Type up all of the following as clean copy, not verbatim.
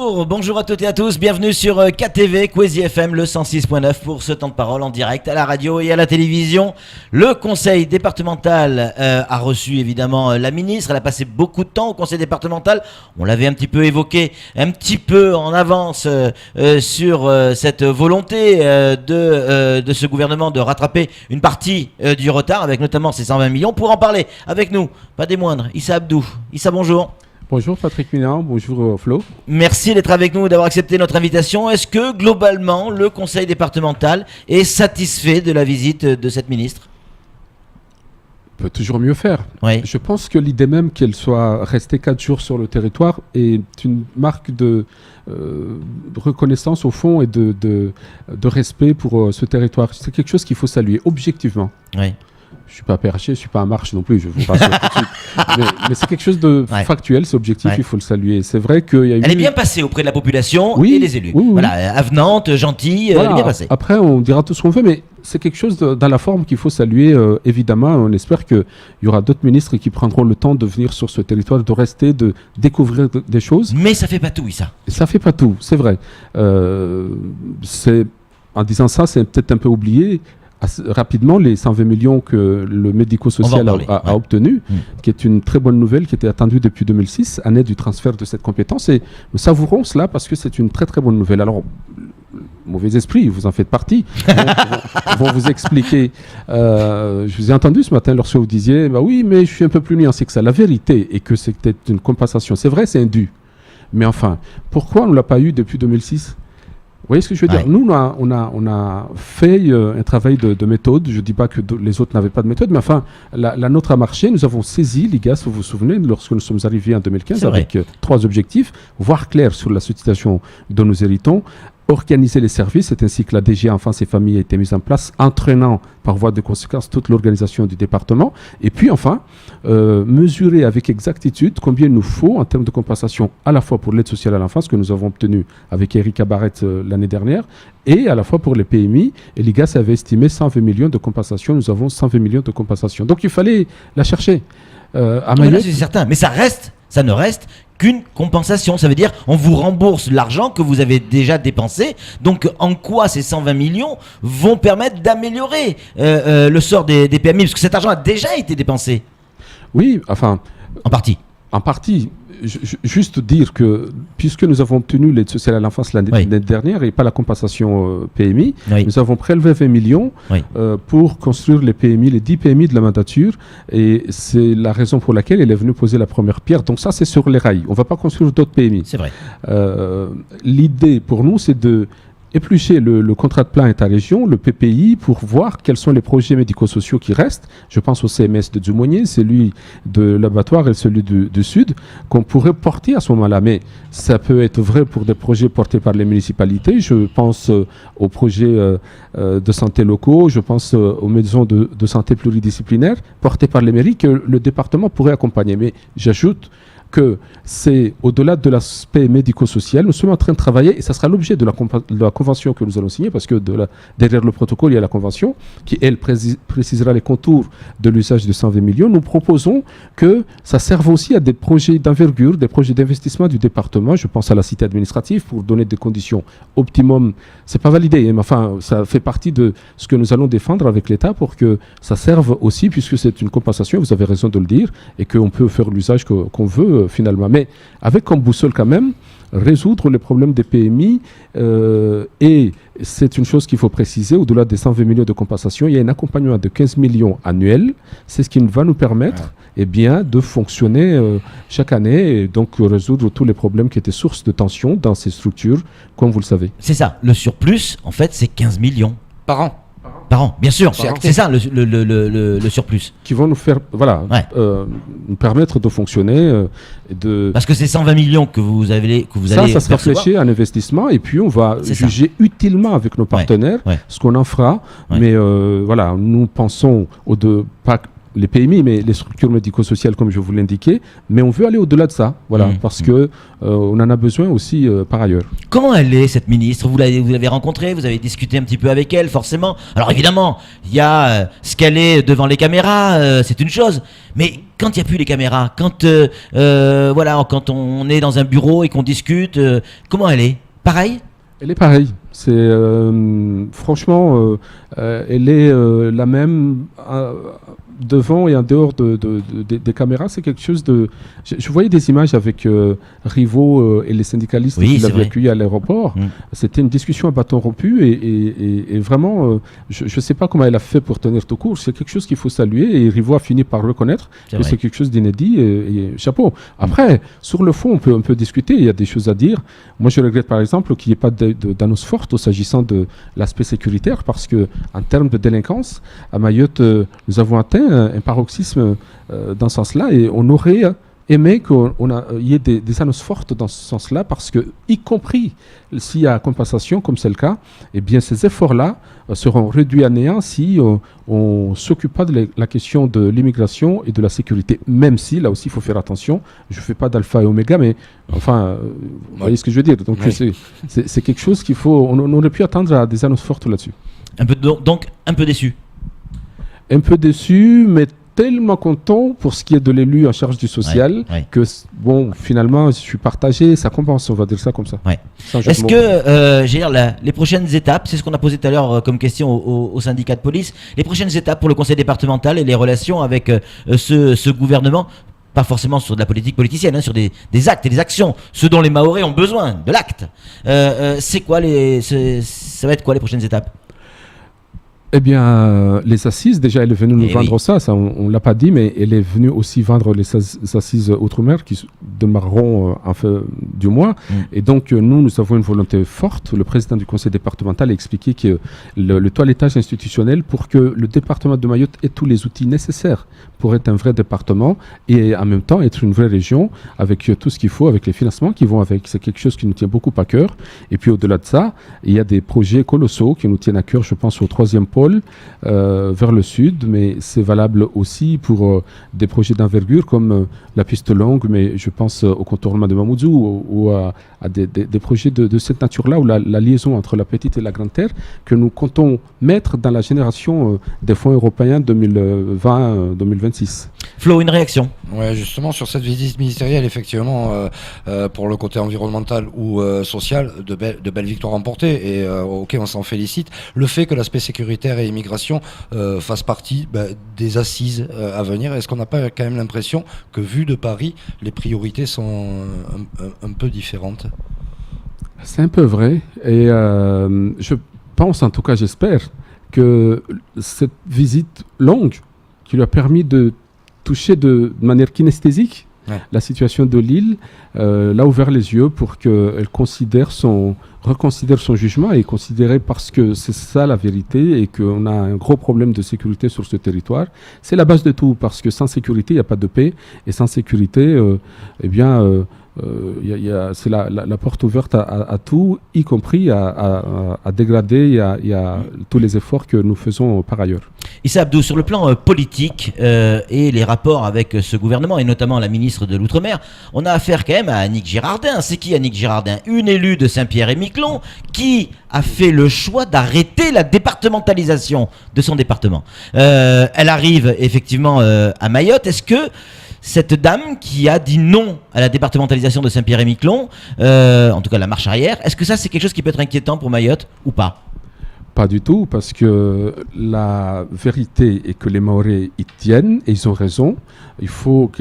Bonjour à toutes et à tous, bienvenue sur KTV, Kwezi FM, le 106.9 pour ce temps de parole en direct à la radio et à la télévision. Le conseil départemental a reçu évidemment la ministre, elle a passé beaucoup de temps au conseil départemental, on l'avait un petit peu évoqué, un petit peu en avance sur cette volonté de ce gouvernement de rattraper une partie du retard avec notamment ces 120 millions. Pour en parler avec nous, pas des moindres, Issa Abdou. Issa, bonjour. Bonjour Patrick Milan, bonjour Flo. Merci d'être avec nous et d'avoir accepté notre invitation. Est-ce que globalement le conseil départemental est satisfait de la visite de cette ministre ? On peut toujours mieux faire. Oui. Je pense que l'idée même qu'elle soit restée 4 jours sur le territoire est une marque de reconnaissance au fond et de respect pour ce territoire. C'est quelque chose qu'il faut saluer objectivement. Oui. Je ne suis pas perché, je ne suis pas en marche non plus, je vous rassure tout de suite. Mais c'est quelque chose de factuel, c'est objectif, il faut le saluer. C'est vrai qu'il y a eu... Elle est bien passée auprès de la population et des élus. Oui. Voilà, avenante, gentille, voilà. Elle est bien passée. Après, on dira tout ce qu'on veut, mais c'est quelque chose dans la forme qu'il faut saluer, évidemment. On espère qu'il y aura d'autres ministres qui prendront le temps de venir sur ce territoire, de rester, de découvrir des choses. Mais ça ne fait pas tout, ça. Ça ne fait pas tout, c'est vrai. En disant ça, c'est peut-être un peu oublié. Rapidement, les 120 millions que le médico-social a obtenu, qui est une très bonne nouvelle, qui était attendue depuis 2006, année du transfert de cette compétence. Et nous savourons cela parce que c'est une très très bonne nouvelle. Alors, mauvais esprit, vous en faites partie, vont vous expliquer. Je vous ai entendu ce matin lorsque vous disiez, bah oui, mais je suis un peu plus nuancé que ça. La vérité est que c'était une compensation. C'est vrai, c'est un dû. Mais enfin, pourquoi on ne l'a pas eu depuis 2006 ? Vous voyez ce que je veux dire ? Nous, on a fait un travail de méthode. Je ne dis pas que les autres n'avaient pas de méthode, mais enfin, la nôtre a marché. Nous avons saisi l'IGAS, vous vous souvenez, lorsque nous sommes arrivés en 2015, avec 3 objectifs. Voir clair sur la situation dont nous héritons, organiser les services, c'est ainsi que la DG Enfance et Famille a été mise en place, entraînant par voie de conséquence toute l'organisation du département. Et puis enfin, mesurer avec exactitude combien il nous faut en termes de compensation, à la fois pour l'aide sociale à l'enfance que nous avons obtenue avec Erika Barrett l'année dernière, et à la fois pour les PMI. Et l'IGAS avait estimé 120 millions de compensation. Nous avons 120 millions de compensation. Donc il fallait la chercher. À Mayotte, c'est certain, mais ça ne reste qu'une compensation. Ça veut dire on vous rembourse l'argent que vous avez déjà dépensé. Donc en quoi ces 120 millions vont permettre d'améliorer le sort des PMI ? Parce que cet argent a déjà été dépensé. Oui, enfin... En partie. En partie. Juste dire que, puisque nous avons obtenu l'aide sociale à l'enfance l'année dernière et pas la compensation PMI, nous avons prélevé 20 millions pour construire les PMI, les 10 PMI de la mandature, et c'est la raison pour laquelle elle est venue poser la première pierre. Donc ça, c'est sur les rails. On ne va pas construire d'autres PMI. C'est vrai. L'idée pour nous, c'est de éplucher le contrat de plan État-région, le PPI, pour voir quels sont les projets médico-sociaux qui restent. Je pense au CMS de Dzumonnier, celui de l'abattoir et celui du Sud, qu'on pourrait porter à ce moment-là. Mais ça peut être vrai pour des projets portés par les municipalités. Je pense aux projets de santé locaux, je pense aux maisons de santé pluridisciplinaires portés par les mairies que le département pourrait accompagner. Mais j'ajoute que c'est au-delà de l'aspect médico-social, nous sommes en train de travailler, et ça sera l'objet de la convention que nous allons signer, parce que derrière le protocole, il y a la convention, qui, elle, précisera les contours de l'usage de 120 millions. Nous proposons que ça serve aussi à des projets d'envergure, des projets d'investissement du département. Je pense à la cité administrative, pour donner des conditions optimum. C'est pas validé, mais enfin, ça fait partie de ce que nous allons défendre avec l'État, pour que ça serve aussi, puisque c'est une compensation, vous avez raison de le dire, et qu'on peut faire l'usage qu'on veut, finalement, mais avec comme boussole quand même résoudre les problèmes des PMI, et c'est une chose qu'il faut préciser, au-delà des 120 millions de compensation, il y a un accompagnement de 15 millions annuels. C'est ce qui va nous permettre de fonctionner chaque année, et donc résoudre tous les problèmes qui étaient source de tension dans ces structures, comme vous le savez. C'est ça, le surplus, en fait, c'est 15 millions par an. Par an, bien sûr, c'est ça le surplus. Qui vont nous faire, nous permettre de fonctionner. Parce que c'est 120 millions que vous allez ça sera fléché en investissement, et puis on va juger utilement avec nos partenaires ce qu'on en fera. Mais nous pensons les PMI, mais les structures médico-sociales, comme je vous l'indiquais, mais on veut aller au-delà de ça, voilà, parce que on en a besoin aussi par ailleurs. Comment elle est, cette ministre? Vous l'avez rencontrée, vous avez discuté un petit peu avec elle, forcément. Alors évidemment, il y a ce qu'elle est devant les caméras, c'est une chose, mais quand il n'y a plus les caméras, quand quand on est dans un bureau et qu'on discute, comment elle est? Pareil? Elle est pareille. C'est franchement, elle est la même devant et en dehors des caméras. C'est quelque chose de. Je voyais des images avec Rivaux et les syndicalistes qui l'avaient accueilli à l'aéroport. C'était une discussion à bâton rompu et vraiment, je ne sais pas comment elle a fait pour tenir tout court. C'est quelque chose qu'il faut saluer et Rivaux a fini par reconnaître que c'est quelque chose d'inédit et chapeau. Après, sur le fond, on peut discuter. Il y a des choses à dire. Moi, je regrette par exemple qu'il n'y ait pas d'annonce forte s'agissant de l'aspect sécuritaire parce que en termes de délinquance, à Mayotte, nous avons atteint un paroxysme dans ce sens-là et on aurait aimé qu'il y ait des annonces fortes dans ce sens-là parce que, y compris s'il y a compensation, comme c'est le cas, eh bien ces efforts-là seront réduits à néant si on ne s'occupe pas de la question de l'immigration et de la sécurité, même si, là aussi, il faut faire attention. Je ne fais pas d'alpha et oméga, mais enfin, vous voyez ce que je veux dire. Donc, c'est quelque chose qu'il faut... On aurait pu attendre à des annonces fortes là-dessus. Donc, un peu déçu. Un peu déçu, mais tellement content pour ce qui est de l'élu en charge du social que, bon, finalement, je suis partagé, ça compense, on va dire ça comme ça. Est-ce que, les prochaines étapes, c'est ce qu'on a posé tout à l'heure comme question au syndicat de police, les prochaines étapes pour le conseil départemental et les relations avec ce gouvernement, pas forcément sur de la politique politicienne, sur des actes et des actions, ce dont les Mahorais ont besoin, de l'acte. Ça va être quoi les prochaines étapes? Eh bien, les assises, déjà, elle est venue nous vendre ça on ne l'a pas dit, mais elle est venue aussi vendre les assises Outre-mer qui démarreront en fin du mois. Et donc, nous avons une volonté forte. Le président du conseil départemental a expliqué que le toilettage institutionnel pour que le département de Mayotte ait tous les outils nécessaires pour être un vrai département et en même temps être une vraie région avec tout ce qu'il faut, avec les financements qui vont avec. C'est quelque chose qui nous tient beaucoup à cœur. Et puis, au-delà de ça, il y a des projets colossaux qui nous tiennent à cœur, je pense, au 3e pôle. Vers le sud, mais c'est valable aussi pour des projets d'envergure comme la piste longue, mais je pense au contournement de Mamoudzou ou à des projets de cette nature-là, où la liaison entre la petite et la grande terre, que nous comptons mettre dans la génération des fonds européens 2020-2026. Flo, une réaction? Ouais, justement, sur cette visite ministérielle, effectivement, pour le côté environnemental ou social, de belles victoires remportées, et ok, on s'en félicite. Le fait que l'aspect sécuritaire et immigration fasse partie des assises à venir, est-ce qu'on n'a pas quand même l'impression que, vu de Paris, les priorités sont un peu différentes? C'est un peu vrai, et je pense, en tout cas j'espère, que cette visite longue qui lui a permis de toucher de manière kinesthésique la situation de l'île, l'a ouvert les yeux pour qu'elle reconsidère son jugement et considérer, parce que c'est ça la vérité et qu'on a un gros problème de sécurité sur ce territoire. C'est la base de tout, parce que sans sécurité, il n'y a pas de paix, et sans sécurité, c'est la porte ouverte à tout, y compris à dégrader et à tous les efforts que nous faisons par ailleurs. Issa Abdou, sur le plan politique et les rapports avec ce gouvernement, et notamment la ministre de l'Outre-mer, on a affaire quand même à Annick Girardin. C'est qui Annick Girardin? Une élue de Saint-Pierre-et-Miquelon qui a fait le choix d'arrêter la départementalisation de son département. Elle arrive effectivement à Mayotte. Est-ce que cette dame qui a dit non à la départementalisation de Saint-Pierre-et-Miquelon, en tout cas la marche arrière, est-ce que ça c'est quelque chose qui peut être inquiétant pour Mayotte ou pas? Pas du tout, parce que la vérité est que les Mahorais y tiennent et ils ont raison. Il faut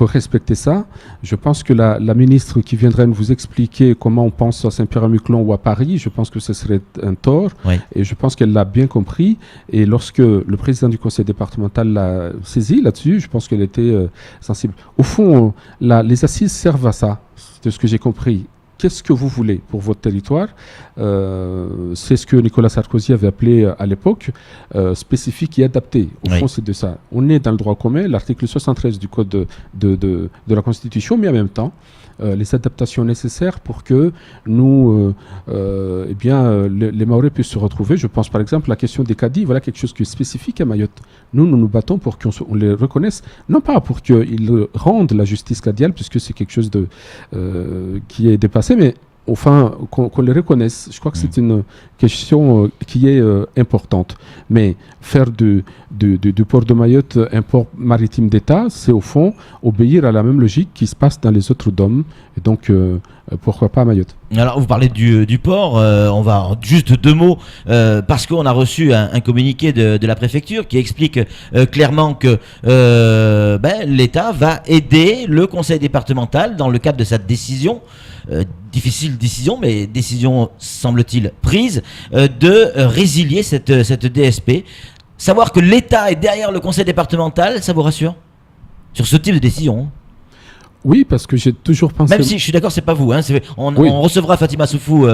respecter ça. Je pense que la ministre qui viendrait nous vous expliquer comment on pense à Saint-Pierre-et-Miquelon ou à Paris, je pense que ce serait un tort. Et je pense qu'elle l'a bien compris. Et lorsque le président du conseil départemental l'a saisi là-dessus, je pense qu'elle était sensible. Au fond, les assises servent à ça, de ce que j'ai compris. qu'est-ce que vous voulez pour votre territoire. C'est ce que Nicolas Sarkozy avait appelé à l'époque spécifique et adapté. Au fond, c'est de ça. On est dans le droit commun, l'article 73 du Code de la Constitution, mais en même temps, les adaptations nécessaires pour que nous, les Mahorais puissent se retrouver. Je pense par exemple à la question des caddies, voilà quelque chose qui est spécifique à Mayotte. Nous nous battons pour qu'on les reconnaisse, non pas pour qu'ils rendent la justice caddiale, puisque c'est quelque chose qui est dépassé, mais enfin, qu'on les reconnaisse. Je crois que c'est une question qui est importante. Mais faire du port de Mayotte un port maritime d'État, c'est au fond obéir à la même logique qui se passe dans les autres DOM. Et donc, pourquoi pas à Mayotte? Alors, vous parlez du port, on va juste 2 mots, parce qu'on a reçu un communiqué de la préfecture qui explique clairement que l'État va aider le conseil départemental dans le cadre de sa décision, difficile décision, mais décision semble-t-il prise, de résilier cette DSP. Savoir que l'État est derrière le conseil départemental, ça vous rassure sur ce type de décision? Oui, parce que j'ai toujours pensé... Même si je suis d'accord, c'est pas vous. On recevra Fatima Soufou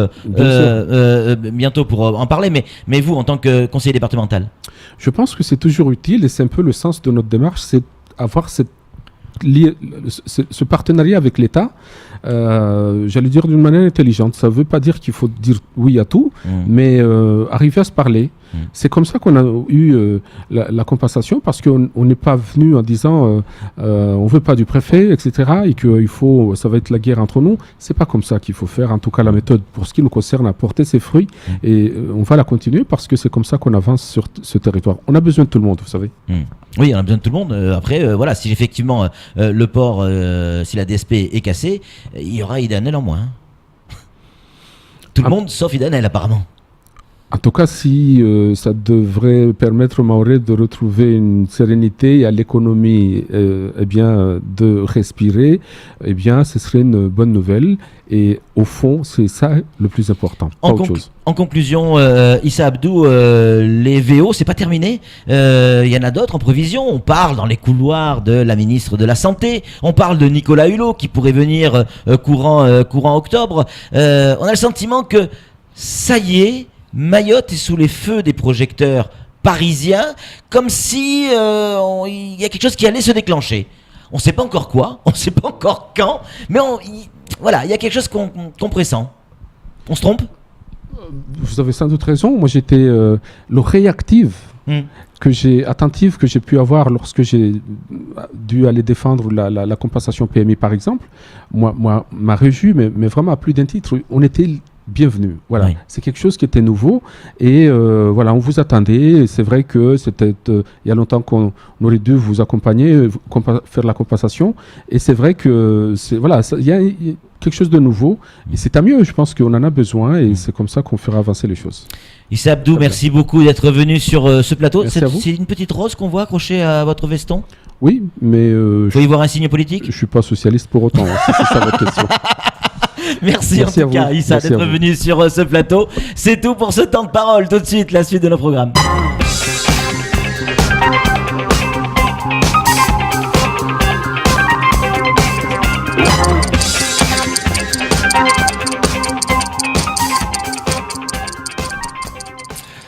bientôt pour en parler, mais vous, en tant que conseiller départemental? Je pense que c'est toujours utile, et c'est un peu le sens de notre démarche, c'est avoir ce partenariat avec l'État, j'allais dire d'une manière intelligente. Ça ne veut pas dire qu'il faut dire oui à tout, mais arriver à se parler. C'est comme ça qu'on a eu la compensation, parce qu'on n'est pas venu en disant on ne veut pas du préfet, etc., et que ça va être la guerre entre nous. C'est pas comme ça qu'il faut faire. En tout cas, la méthode, pour ce qui nous concerne, a porté ses fruits, et on va la continuer, parce que c'est comme ça qu'on avance sur ce territoire. On a besoin de tout le monde, vous savez. Oui, on a besoin de tout le monde. Après, voilà, si effectivement le port, si la DSP est cassée, il y aura Idanel en moins. Tout le monde sauf Idanel, apparemment. En tout cas, si ça devrait permettre aux Mahorais de retrouver une sérénité et à l'économie de respirer, ce serait une bonne nouvelle. Et au fond, c'est ça le plus important, pas autre chose. En conclusion, Issa Abdou, les VO, c'est pas terminé. Il y en a d'autres en prévision. On parle dans les couloirs de la ministre de la Santé. On parle de Nicolas Hulot qui pourrait venir courant octobre. On a le sentiment que ça y est, Mayotte est sous les feux des projecteurs parisiens, comme si il y a quelque chose qui allait se déclencher. On ne sait pas encore quoi, on ne sait pas encore quand, mais il y a quelque chose qu'on pressent. On se trompe? Vous avez sans doute raison. Moi, j'étais l'oreille active attentive que j'ai pu avoir lorsque j'ai dû aller défendre la compensation PMI, par exemple. Moi, m'a réjoui, mais vraiment à plus d'un titre. On était bienvenue. Voilà, c'est quelque chose qui était nouveau, et on vous attendait. Et c'est vrai que c'était il y a longtemps qu'on aurait dû vous accompagner, faire la compensation, et c'est vrai que il y a quelque chose de nouveau, et c'est à mieux. Je pense qu'on en a besoin, et c'est comme ça qu'on fera avancer les choses. Issa Abdou, merci beaucoup d'être venu sur ce plateau. Merci à vous. C'est une petite rose qu'on voit accrochée à votre veston? Oui, mais il faut y voir un signe politique? Je suis pas socialiste pour autant, si c'est ça votre question. Merci en tout cas, Issa, d'être venu sur ce plateau. C'est tout pour ce temps de parole. Tout de suite, la suite de nos programmes.